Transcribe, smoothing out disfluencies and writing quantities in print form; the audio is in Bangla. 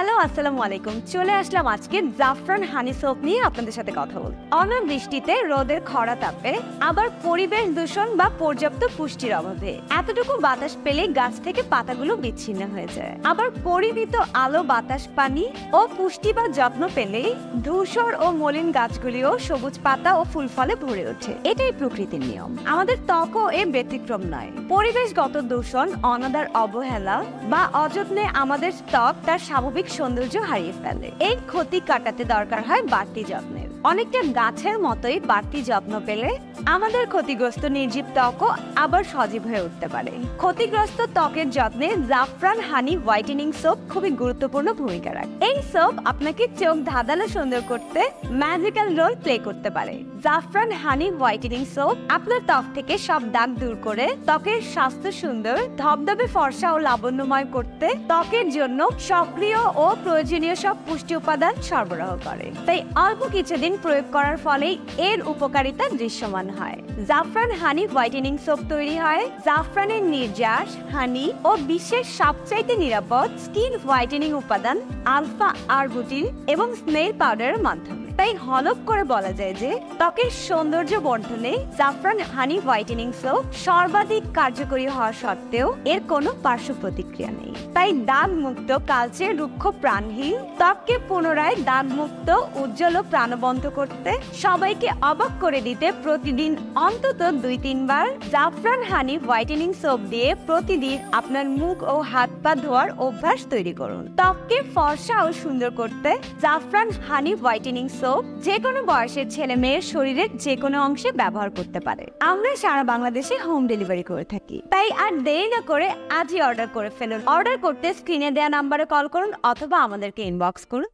হ্যালো আসসালামু আলাইকুম। চলে আসলাম আজকে জাফরান হানি সোপ নিয়ে আপনাদের সাথে কথা বলতে। অনাবৃষ্টিতে, রোদের খরা তাপে, আবার পরিবেশ দূষণ বা পর্যাপ্ত পুষ্টির অভাবে এতটুকু বাতাস পেলে গাছ থেকে পাতাগুলো বিচ্ছিন্ন হয়ে যায়। আবার পরিমিত আলো, বাতাস, পানি ও পুষ্টি বা যত্ন পেলে ধূসর ও মলিন গাছগুলিও সবুজ পাতা ও ফুল ফলে ভরে ওঠে। এটাই প্রকৃতির নিয়ম। আমাদের ত্বকও এর ব্যতিক্রম নয়। পরিবেশগত দূষণ, অনাদার অবহেলা বা অযত্নে আমাদের ত্বক তার স্বাভাবিক সৌন্দর্য হারিয়ে ফেলে। এই ক্ষতি কাটাতে দরকার হয় বাড়তি যত্নের। অনেকটা গাছের মতোই বাড়তি যত্ন পেলে আমাদের ক্ষতিগ্রস্ত নির্জীব ত্বকও আবার সজীব হয়ে উঠতে পারে। ক্ষতিগ্রস্ত ত্বকের যত্নে জাফরান হানি হোয়াইটেনিং সোপ খুবই গুরুত্বপূর্ণ ভূমিকা রাখে। এই সোপ আপনাকে চোখ ধাঁধানো সুন্দর করতে ম্যাজিক্যাল রোল প্লে করতে পারে। জাফরান হানি হোয়াইটেনিং সোপ আপনার ত্বক থেকে সব দাগ দূর করে ত্বকের স্বাস্থ্য সুন্দর, ধবধবে, ফর্সা ও লাবণ্যময় করতে ত্বকের জন্য সক্রিয় ও প্রয়োজনীয় সব পুষ্টি উপাদান সরবরাহ করে। তাই অল্প কিছুদিন প্রয়োগ করার ফলে এর উপকারিতা দৃশ্যমান হয়। জাফরান হানি হোয়াইটেনিং সোপ তৈরি হয় জাফরানের নির্যাস, হানি ও বিশ্বের সবচাইতে নিরাপদ স্কিন হোয়াইটেনিং উপাদান আলফা আরবুটিন এবং স্নেল পাউডারের মাধ্যমে। তাই হলফ করে বলা যায় যে ত্বকের সৌন্দর্য বর্ধনে জাফরান হানি হোয়াইটেনিং সোপ সর্বাধিক কার্যকরী হওয়া সত্ত্বেও এর কোনো পার্শ্ব প্রতিক্রিয়া নেই। তাই দাগ মুক্ত, কালচে, রুক্ষ, প্রাণহীন ত্বককে পুনরায় দাগ মুক্ত, উজ্জ্বল ও প্রাণবন্ত করতে, সবাইকে অবাক করে দিতে প্রতিদিন অন্তত 2-3 বার জাফরান হানি হোয়াইটেনিং সোপ দিয়ে প্রতিদিন আপনার মুখ ও হাত পা ধোয়ার অভ্যাস তৈরি করুন। ত্বককে ফর্সা ও সুন্দর করতে জাফরান হানি হোয়াইটেনিং সোপ যে কোনো বয়সের ছেলে মেয়ের শরীরের যে কোনো অংশে ব্যবহার করতে পারে। আমরা সারা বাংলাদেশে হোম ডেলিভারি করে থাকি। তাই আর দেরি না করে আজই অর্ডার করে ফেলুন। অর্ডার করতে স্ক্রিনে দেওয়া নাম্বারে কল করুন অথবা আমাদেরকে ইনবক্স করুন।